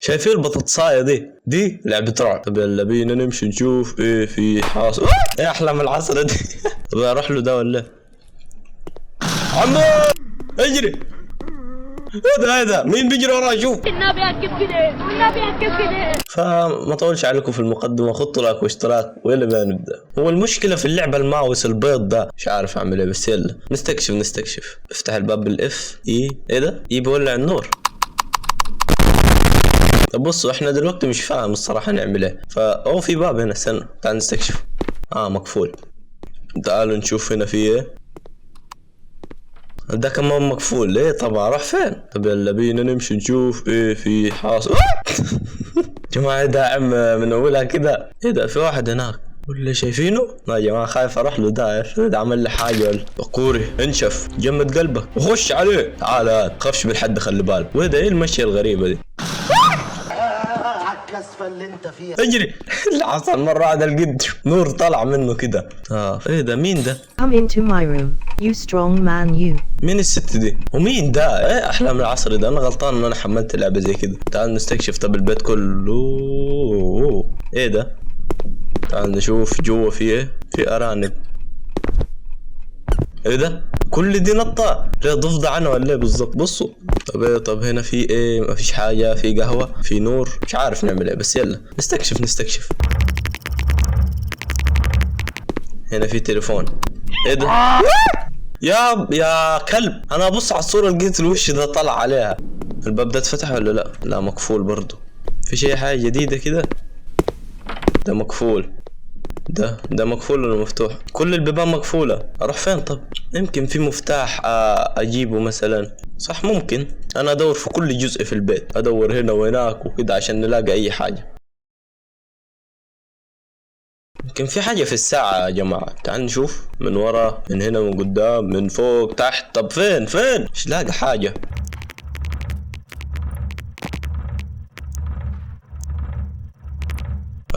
شايفين البطاطساية دي لعبة رعب. طب يلا بينا نمشي نشوف ايه في حاصل. ايه احلى من العصر دي. طب اروح له ده ولا عمو اجري. ايه ده مين بيجري وراي؟ شوف النبي هتجيب كده والنبي هتجيب كده. فما طولش عليكم في المقدمة، خطوا لايك واشتراك ويلا بقى نبدأ. هو المشكلة في اللعبة الماوس البيض ده مش عارف اعمل ايه، بس يلا نستكشف. افتح الباب بالاف ايه ده بيولع النور. طب بصوا احنا دلوقتي مش فاهم الصراحة نعمل ايه، فهو في باب هنا، استنى تعال نستكشف. مقفول. تعالوا نشوف هنا في ايه. ده كمان مقفول. ايه طبعا راح فين؟ طب يلا بينا نمشي نشوف ايه في حاصل. جماعة داعم من اولها كده. ايه ده في واحد هناك ولا شايفينه؟ يا جماعة خايف اروح له، ده عمل لي حاجة ولا بقوري. انشف جمد قلبك وخش عليه. تعال تخافش بالحد خلي بالك. وده ايه المشية الغريبة دي؟ الكسفة اللي انت فيها اجري. اللي حصل مرة واحدة القد نور طلع منه كده. ايه ده مين ده؟ Come into my room, you strong man you. مين الست دي؟ ومين ده؟ ايه احلى من العصر ده؟ انا غلطان ان انا حملت لعبة زي كده. تعال نستكشف. طب البيت كله ايه ده؟ تعال نشوف جوا في ايه. في ارانب. ايه ده؟ كل دي نطة ليه؟ ضفدع انا ولا ايه بالظبط؟ بصوا. طب هنا في ايه؟ مفيش حاجة. في قهوة، في نور، مش عارف نعمل ايه، بس يلا نستكشف. هنا في تليفون. ايه ده؟ يا كلب، انا ابص على الصورة لقيت الوش ده طلع عليها. الباب ده اتفتح ولا لا؟ لا مقفول برضو. في شيء حاجة جديدة كده؟ ده مقفول. ده مقفول ولا مفتوح؟ كل البيبان مقفولة. اروح فين طب؟ يمكن في مفتاح اجيبه مثلا. صح ممكن. انا ادور في كل جزء في البيت، ادور هنا وهناك وكده عشان نلاقي اي حاجة. يمكن في حاجة في الساعة يا جماعة. تعال نشوف من ورا، من هنا، من قدام، من فوق، تحت. طب فين مش لاقي حاجة.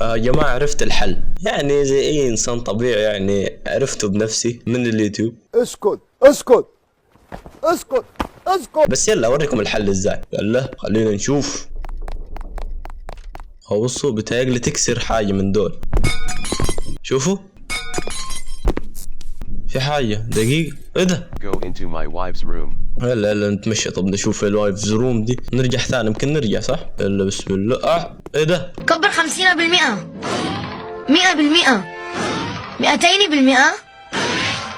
يا جماعة عرفت الحل، يعني زي اي انسان طبيعي، يعني عرفته بنفسي من اليوتيوب. اسكت. بس يلا اوريكم الحل ازاي. يلا خلينا نشوف. هو بصوا بتهيألي تكسر حاجة من دول. شوفوا في حاجة. دقيقة ايه ده؟ Go into my wife's room. يلا نتمشى. طب نشوف الوايفز روم دي. نرجع ثاني يمكن نرجع صح. يلا بسم الله. ايه ده؟ كبر 50%، 100%، 200%.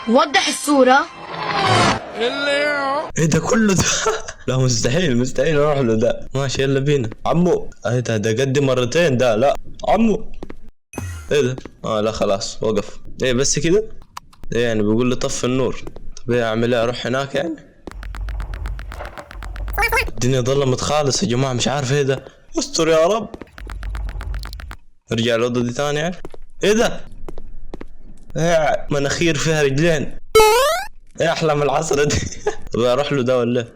وضح الصورة. ايه ده كله ده؟ لا مستحيل اروح له ده. ماشي يلا بينا. عمو ايه ده قد مرتين ده. لا عمو ايه ده؟ لا خلاص وقف. ايه بس كده؟ ايه يعني بيقول لي طفي النور. طب ايه اعمل ايه؟ اروح هناك يعني؟ الدنيا ظلمت خالص يا جماعة، مش عارف ايه ده. استر يا رب. نرجع الأوضة دي ثاني يعني. ايه ده؟ ايه مناخير فيها رجلين. ايه احلى من العصر دي. طب اروح له ده ولا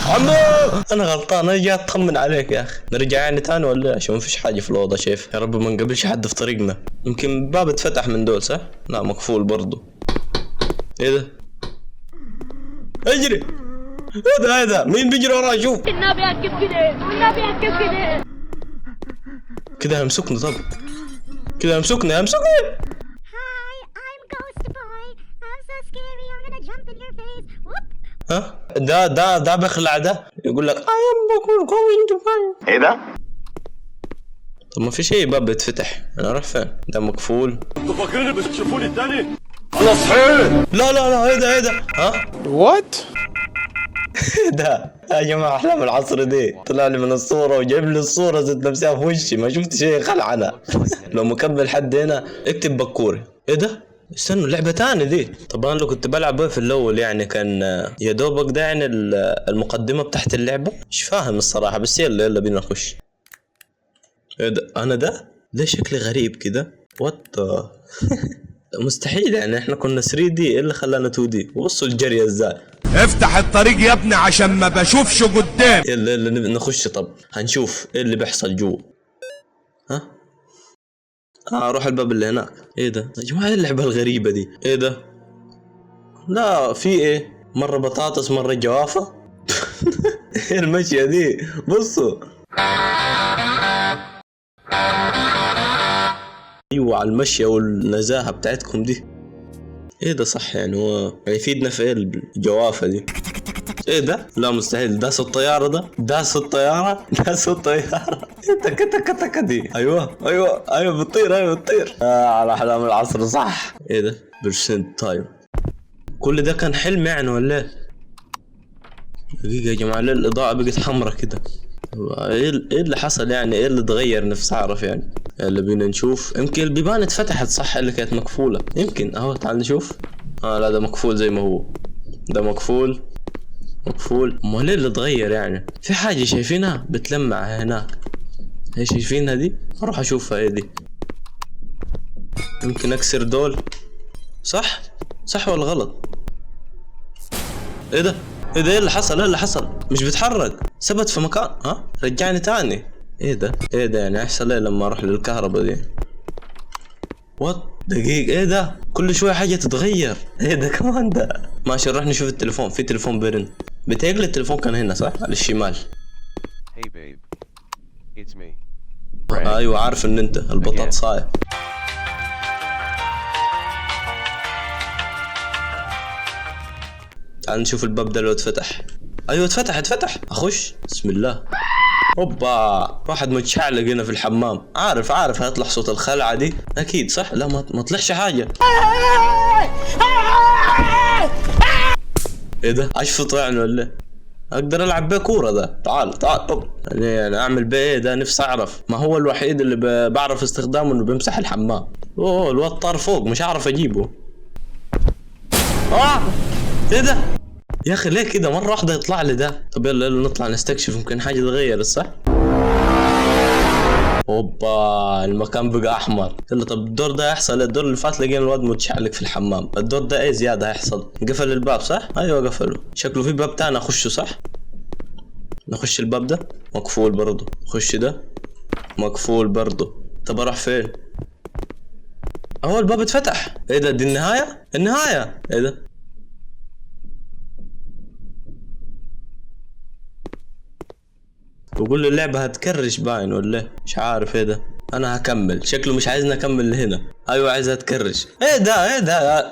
عمو؟ انا غلطان، انا جاي اطمن عليك يا اخي. نرجع يعني تاني ولا عشان مفيش حاجة في الأوضة شايف. يا رب ما نقابلش حد في طريقنا. يمكن باب اتفتح من دول صح؟ لا مقفول برضو. ايه ده؟ اجري. ايه ده مين بيجري وراي؟ شوف النبي هتجيب كده والنبي هتجيب كده. كده هيمسكني. طب كده هيمسكني. Hi, I'm Ghost Boy. I'm so scary. I'm gonna jump in your face. Whoop. ده بخلع. ده يقول لك I am going to find. ايه ده؟ طب ما في شيء باب بيتفتح. انا اروح فين؟ ده مقفول. انتوا فاكرين بتشوفوني التاني؟ انا صحيت. لا ايه ده؟ وات؟ ده يا جماعة احلام العصر دي. طلع لي من الصورة وجايب لي الصورة ذات نفسها في وشي. ما شفت شيء خلع انا. لو مكمل حد هنا اكتب بكوري. ايه ده؟ استنوا لعبة تاني دي. طبعا لو كنت بلعب في الاول يعني كان يا دوبك ده يعني المقدمة بتاعت اللعبة. مش فاهم الصراحة، بس يلا بينا نخش. ايه ده؟ انا ده شكلي غريب كده. وات مستحيل يعني احنا كنا 3D. ايه اللي خلانا 2D؟ وبصوا الجري ازاي. افتح الطريق يا ابني عشان ما بشوفش قدام. يلا نخش. طب هنشوف ايه اللي بيحصل جوا. اروح الباب اللي هناك. ايه ده يا جماعة؟ ايه اللعبة الغريبة دي؟ ايه ده؟ لا في ايه؟ مرة بطاطس مرة جوافة. ايه المشية دي؟ بصوا ايوه على المشية والنزاهة بتاعتكم دي. ايه ده صح يعني هو هيفيدنا في ايه الجوافة دي؟ ايه ده؟ لا مستحيل. ده صوت طيارة ده؟ ده صوت طيارة؟ ده صوت طيارة. تك تك تك دي. ايوه بتطير. على احلام العصر صح. ايه ده؟ برسنت تايم. كل ده كان حلم يعني ولا ايه؟ دقيقة يا جماعة، ليه الإضاءة بقت حمرا كده؟ ايه اللي حصل يعني؟ ايه اللي اتغير؟ نفسي اعرف يعني. يلا بينا نشوف. يمكن البيبان اتفتحت صح اللي كانت مقفولة. يمكن اهو تعال نشوف. لا ده مقفول زي ما هو. ده مقفول. امال ايه اللي اتغير يعني؟ في حاجة شايفينها بتلمع هناك. هي شايفينها دي؟ اروح اشوفها. ايه دي؟ يمكن اكسر دول. صح ولا غلط؟ ايه ده؟ ايه اللي حصل؟ مش بيتحرك، ثبت في مكان. رجعني تاني. ايه ده يعني هيحصل ايه لما اروح للكهرباء دي؟ دقيقة، ايه ده؟ كل شوية حاجة تتغير. ايه ده كمان ده؟ ماشي نروح نشوف التليفون. في تليفون بيرن. بتهيألي التليفون كان هنا صح؟ على الشمال. Hey babe. It's me. ايوه عارف ان انت البطاطساية. تعال نشوف الباب ده لو اتفتح. ايوه اتفتح. اخش. بسم الله. اوبا، واحد متشعلق هنا في الحمام. عارف هيطلع صوت الخلعة دي اكيد صح؟ لا ما طلعش حاجة. ايه ده؟ اشفط يعني ولا اقدر العب بيه كورة ده؟ تعال يعني اعمل بيه ايه ده؟ نفسي اعرف. ما هو الوحيد اللي بعرف استخدامه انه بيمسح الحمام. الواد طار فوق مش عارف اجيبه. ايه ده؟ يا اخي ليه كده مرة واحدة يطلع لي ده؟ طب يلا نطلع نستكشف، يمكن حاجة تغيرت صح؟ اوبا المكان بقى احمر. يلا طب الدور ده هيحصل. الدور اللي فات لقينا الواد متشعلق في الحمام. الدور ده ايه زيادة هيحصل؟ قفل الباب صح؟ ايوه قفله. شكله في باب تاني اخشه صح؟ نخش الباب ده مقفول برضه. خش ده مقفول برضه. طب اروح فين؟ اهو الباب اتفتح. ايه ده؟ دي النهاية. ايه ده؟ بقول له اللعبة هتكرش باين ولا ايه؟ مش عارف. ايه ده؟ انا هكمل. شكله مش عايزني اكمل لهنا. ايوه عايزها تكرش. ايه ده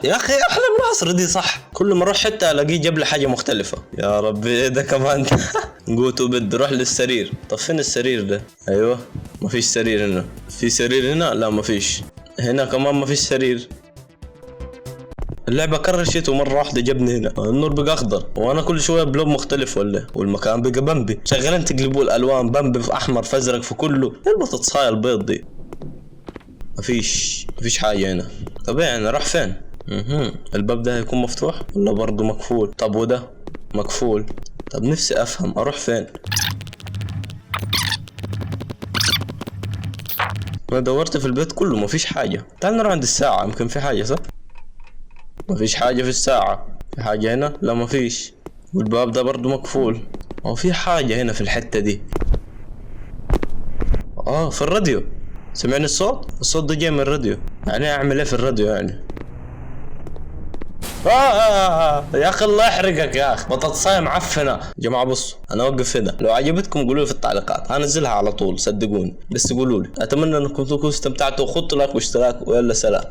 يا اخي احلى من العصر دي صح. كل ما اروح حتة الاقيه جاب لي حاجة مختلفة. يا ربي ايه ده كمان؟ قوتو بدي روح للسرير. طب فين السرير ده؟ ايوه مفيش سرير هنا. في سرير هنا؟ لا مفيش. هنا كمان مفيش سرير. اللعبة كرشت ومرة واحدة جابني هنا. النور بقى اخضر وانا كل شوية بلون مختلف ولا؟ والمكان بقى بمبي. شغالين تقلبوا الالوان بمبي في احمر في ازرق في كله. ايه البطاطساية البيض دي؟ مفيش حاجة هنا. طب يعني راح فين؟ الباب ده هيكون مفتوح ولا برضه مقفول؟ طب وده مقفول. طب نفسي افهم اروح فين. انا دورت في البيت كله مفيش حاجة. تعال نروح عند الساعة، يمكن في حاجة صح؟ مفيش حاجة في الساعة. في حاجة هنا؟ لا مفيش. والباب ده برضو مقفول. في حاجة هنا في الحتة دي. في الراديو. سمعني الصوت ده جاي من الراديو. يعني اعمل ايه في الراديو يعني؟ يا اخي الله يحرقك يا اخي، بطاطساية معفنة. يا جماعة بصوا انا اوقف هنا. لو عجبتكم قولوا لي في التعليقات، هنزلها على طول صدقوني. بس قولوا لي. اتمنى انكم تكونوا استمتعتوا. خطوا لايك واشتراك ويلا سلام.